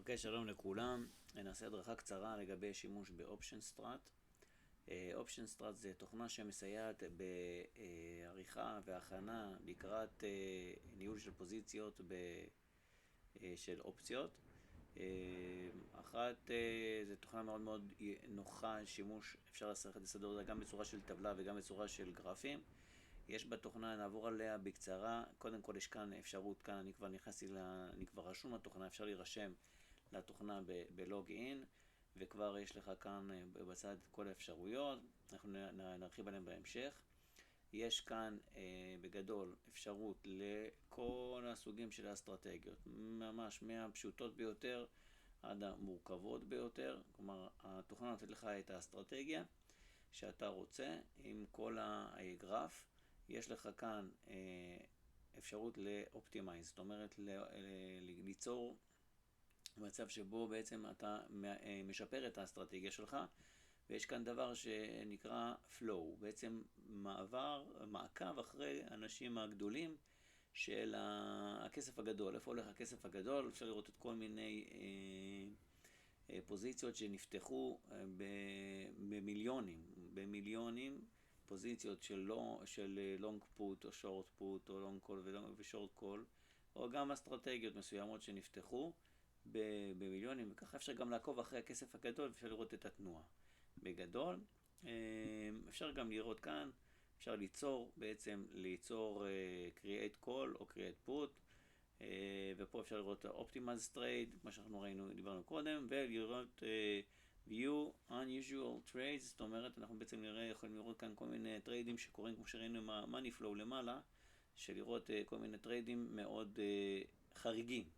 אוקיי, שלום לכולם. נעשה הדרכה קצרה לגבי שימוש באופשן סטראט. אופשן סטראט זה תוכנה שמסייעת בעריכה והכנה לקראת ניהול של פוזיציות של אופציות. זה תוכנה מאוד מאוד נוחה, שימוש, אפשר לסדר אותה גם בצורה של טבלה וגם בצורה של גרפים. יש בתוכנה, נעבור עליה בקצרה. קודם כל יש כאן אפשרות, כאן אני כבר נכנסתי, אני כבר רשום לתוכנה, אפשר להירשם לתוכנה בלוג אין, וכבר יש לך כאן בצד כל האפשרויות, אנחנו נרחיב עליהם בהמשך. יש כאן בגדול אפשרות לכל הסוגים של האסטרטגיות, ממש מהפשוטות ביותר עד המורכבות ביותר. כלומר, התוכנה נותנת לך את האסטרטגיה שאתה רוצה עם כל הגרף. יש לך כאן אפשרות לאופטימייז, זאת אומרת ליצור מצב שבו בעצם אתה משפר את האסטרטגיה שלך, ויש כאן דבר שנקרא flow, בעצם מעקב אחרי האנשים הגדולים של הכסף הגדול. איפה הולך הכסף הגדול? אפשר לראות את כל מיני פוזיציות שנפתחו במיליונים, פוזיציות של לונג פוט או שורט פוט או לונג קול ושורט קול, או גם אסטרטגיות מסוימות שנפתחו במיליונים, וככה אפשר גם לעקוב אחרי הכסף הגדול ואפשר לראות את התנועה. בגדול, אפשר גם לראות כאן, אפשר ליצור create call או create put, ופה אפשר לראות optimize trade, מה שאנחנו דיברנו קודם, ולראות view unusual trades, זאת אומרת אנחנו בעצם יכולים לראות כאן כל מיני טריידים שקורים כמו שראינו עם ה-money flow למעלה, שלראות כל מיני טריידים מאוד חריגים.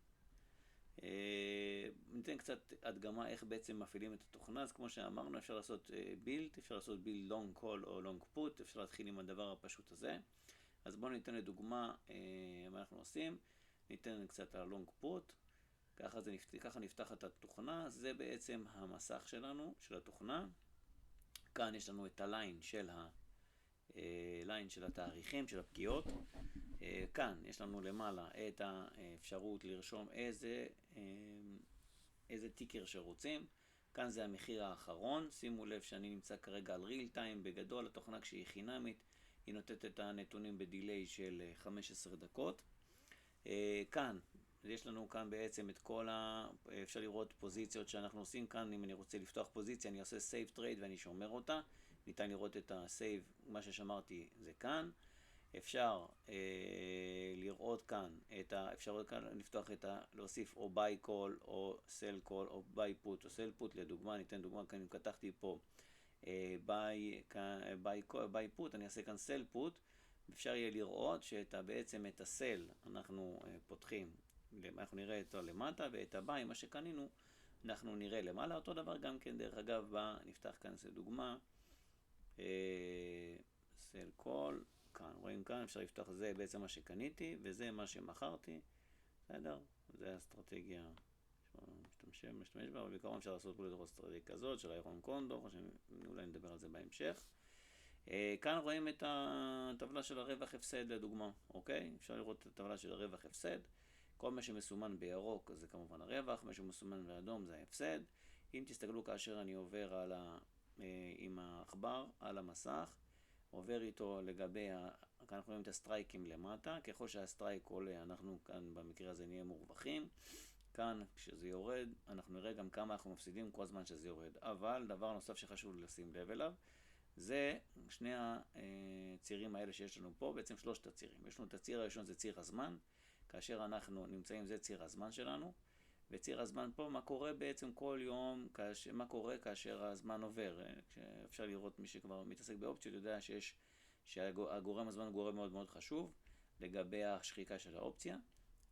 ניתן קצת הדגמה איך בעצם מפעילים את התוכנה. אז כמו שאמרנו, אפשר לעשות build, אפשר לעשות build long call או long put, אפשר להתחיל עם הדבר הפשוט הזה. אז בואו ניתן לדוגמה מה אנחנו עושים. ניתן קצת על long put, ככה נפתח את התוכנה. זה בעצם המסך שלנו, של התוכנה. כאן יש לנו את הליין של התאריכים, של הפגיעות. כאן יש לנו למעלה את האפשרות לרשום איזה טיקר שרוצים. כאן זה המחיר האחרון. שימו לב שאני נמצא כרגע על ריל טיים. בגדול התוכנה כשהיא חינמית היא נותנת את הנתונים בדיליי של 15 דקות. כאן יש לנו כאן בעצם את כל אפשר לראות פוזיציות שאנחנו עושים כאן. אם אני רוצה לפתוח פוזיציה אני עושה save trade ואני שומר אותה. ניתן לראות את ה-save, מה ששמרתי זה כאן. אפשר לראות כאן אפשר לפתוח להוסיף או buy call או sell call או buy put או sell put. לדוגמה, ניתן דוגמה כאן, אם כתבתי פה buy put, אני אעשה כאן sell put. אפשר יהיה לראות בעצם את ה-sell אנחנו פותחים, אנחנו נראה אותו למטה, ואת ה-buy, מה שקנינו, אנחנו נראה למעלה. אותו דבר גם כן, דרך אגב, נפתח כאן איזה דוגמה, sell call, כאן, רואים כאן, אפשר לפתוח, זה בעצם מה שקניתי, וזה מה שמכרתי, בסדר? זה האסטרטגיה משתמש בה, אבל בעיקרון אפשר לעשות פה אסטרטגיה כזאת, של איירון קונדור, אולי נדבר על זה בהמשך. כאן רואים את הטבלה של הרווח הפסד לדוגמה, אוקיי? אפשר לראות את הטבלה של הרווח הפסד. כל מה שמסומן בירוק זה כמובן הרווח, מה שמסומן באדום זה ההפסד. אם תסתכלו כאשר אני עובר עם העכבר על המסך, עובר איתו לגבי, כאן אנחנו רואים את הסטרייקים למטה, ככל שהסטרייק עולה אנחנו כאן במקרה הזה נהיה מורווחים. כאן כשזה יורד אנחנו נראה גם כמה אנחנו מפסידים כל הזמן שזה יורד. אבל דבר נוסף שחשוב לשים לב אליו, זה שני הצירים האלה שיש לנו פה, בעצם שלושת הצירים. יש לנו את הציר הראשון, זה ציר הזמן, כאשר אנחנו נמצאים, זה ציר הזמן שלנו, וציר הזמן פה, מה קורה בעצם כל יום, מה קורה כאשר הזמן עובר. אפשר לראות, מי שכבר מתעסק באופציות יודע שהגורם הזמן הוא גורם מאוד מאוד חשוב לגבי השחיקה של האופציה.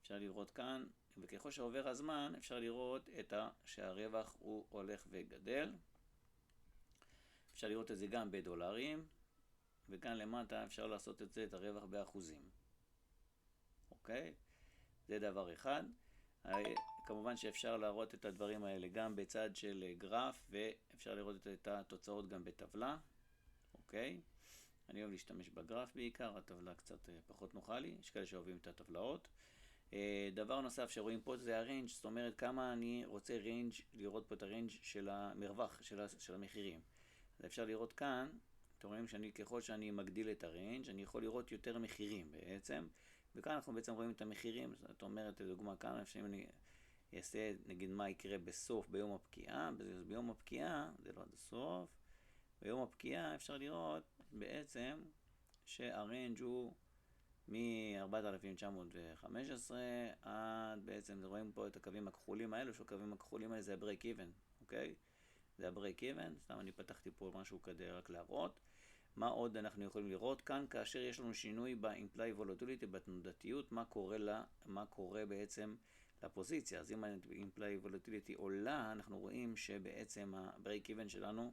אפשר לראות כאן, וככל שעובר הזמן אפשר לראות שהרווח הוא הולך וגדל. אפשר לראות את זה גם בדולרים, וכאן למטה אפשר לעשות את הרווח באחוזים. אוקיי? זה דבר אחד. כמובן שאפשר להראות את הדברים האלה גם בצד של גרף, ואפשר לראות את התוצאות גם בטבלה. אוקיי? אני אוהב להשתמש בגרף בעיקר, הטבלה קצת פחות נוחה לי, יש כאלה שאוהבים את הטבלאות. דבר נוסף שרואים פה זה הריינג', זאת אומרת כמה אני רוצה ריינג', לראות פה את הריינג' של המרווח, של המחירים. אז אפשר לראות כאן, אתם רואים ככל שאני מגדיל את הריינג' אני יכול לראות יותר מחירים בעצם, וכאן אנחנו בעצם רואים את המחירים. זאת אומרת, לדוגמה כאן אפשר אני אעשה נגיד מה יקרה בסוף ביום הפקיעה, ביום הפקיעה, זה לא עד הסוף, ביום הפקיעה אפשר לראות בעצם שהריינג' הוא מ-4,915 עד בעצם, רואים פה את הקווים הכחולים האלו, שהקווים הכחולים האלה זה ה-break even, אוקיי? זה ה-break even, סתם אני פתחתי פה משהו כדי רק להראות. מה עוד אנחנו יכולים לראות כאן? כאשר יש לנו שינוי ב-implied volatility, בתנודתיות, מה קורה בעצם לפוזיציה. אז אם ה-implied volatility עולה, אנחנו רואים שבעצם ה-break even שלנו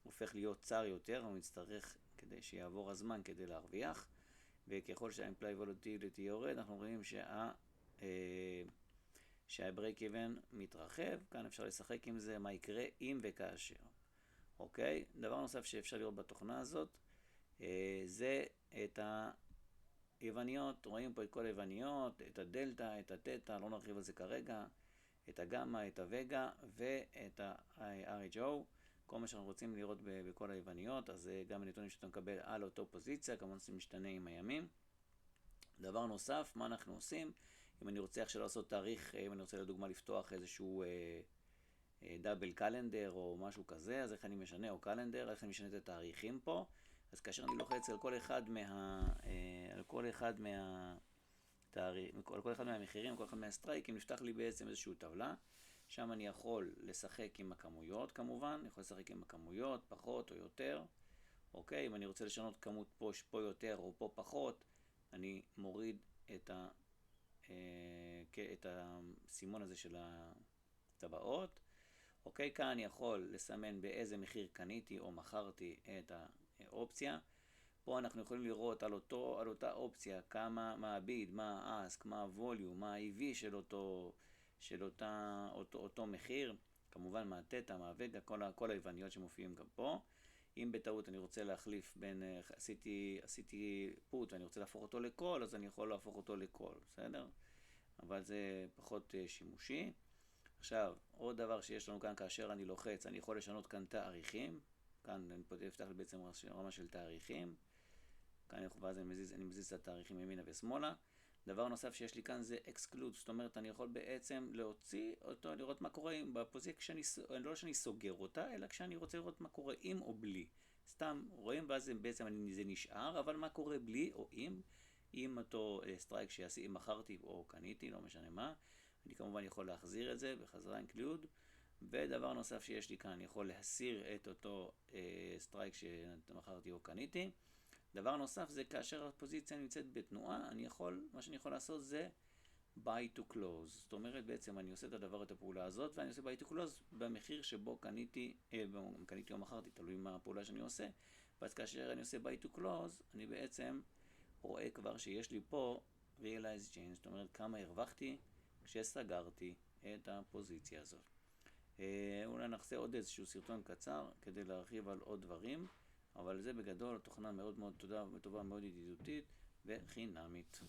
הופך להיות צר יותר, הוא נצטרך כדי שיעבור הזמן כדי להרוויח, וככל שה-implied volatility יורד, אנחנו רואים שה-break even מתרחב. כאן אפשר לשחק עם זה, מה יקרה אם וכאשר. אוקיי? דבר נוסף שאפשר לראות בתוכנה הזאת, זה את היווניות. רואים פה את כל היווניות, את הדלטה, את התטא, לא נרחיב על זה כרגע, את הגמא, את הווגה ואת ה-RHO. כל מה שאנחנו רוצים לראות בכל היווניות, אז גם הנתונים שאתה מקבל על אותו פוזיציה, כמובן זה משתנה עם הימים. דבר נוסף, מה אנחנו עושים? אם אני רוצה עכשיו לעשות תאריך, אם אני רוצה לדוגמה לפתוח איזשהו דאבל קלנדר או משהו כזה, אז איך אני משנה, או קלנדר, איך אני משנה את התאריכים פה. אז כאשר אני לוחץ על כל אחד מהמחירים, כל אחד מהסטרייקים, נפתח לי בעצם איזושהי טבלה. שם אני יכול לשחק עם הכמויות כמובן, אני יכול לשחק עם הכמויות, פחות או יותר. אוקיי, אם אני רוצה לשנות כמות פה יותר או פה פחות, אני מוריד את הסימון הזה של הטבעות. אוקיי, כאן אני יכול לסמן באיזה מחיר קניתי או מכרתי את האופציה. פה אנחנו יכולים לראות על אותה אופציה כמה, מה הביד, מה האסק, מה הווליום, מה ה-EV של אותו מחיר. כמובן מה התטא, מה הווגה, כל היווניות שמופיעים גם פה. אם בטעות אני רוצה להחליף בין, עשיתי פוט ואני רוצה להפוך אותו לקול, אז אני יכול להפוך אותו לקול, בסדר? אבל זה פחות שימושי. עכשיו, עוד דבר שיש לנו כאן, כאשר אני לוחץ, אני יכול לשנות כאן תאריכים. כאן אני אפתח לי בעצם רמה של תאריכים. כאן ואז אני מזיז את התאריכים ימינה ושמאלה. דבר נוסף שיש לי כאן זה exclude, זאת אומרת אני יכול בעצם להוציא אותו, לראות מה קורה בפוזיציה, לא שאני סוגר אותה, אלא כשאני רוצה לראות מה קורה עם או בלי. סתם רואים ואז בעצם זה נשאר, אבל מה קורה בלי או עם אותו סטרייק שמכרתי או קניתי, לא משנה מה. אני כמובן יכול להחזיר את זה בחזרה include. ודבר נוסף שיש לי כאן, אני יכול להסיר את אותו סטרייק שמכרתי או קניתי. דבר נוסף זה כאשר הפוזיציה נמצאת בתנועה, מה שאני יכול לעשות זה buy to close. זאת אומרת בעצם אני עושה את הפעולה הזאת ואני עושה buy to close במחיר שבו קניתי או מכרתי, תלוי מה הפעולה שאני עושה. ואז כאשר אני עושה buy to close, אני בעצם רואה כבר שיש לי פה realize change, זאת אומרת כמה הרווחתי כשסגרתי את הפוזיציה הזאת. אולי נעשה עוד איזשהו סרטון קצר כדי להרחיב על עוד דברים, אבל זה בגדול תוכנה מאוד מאוד טובה, מאוד ידידותית וחינמית.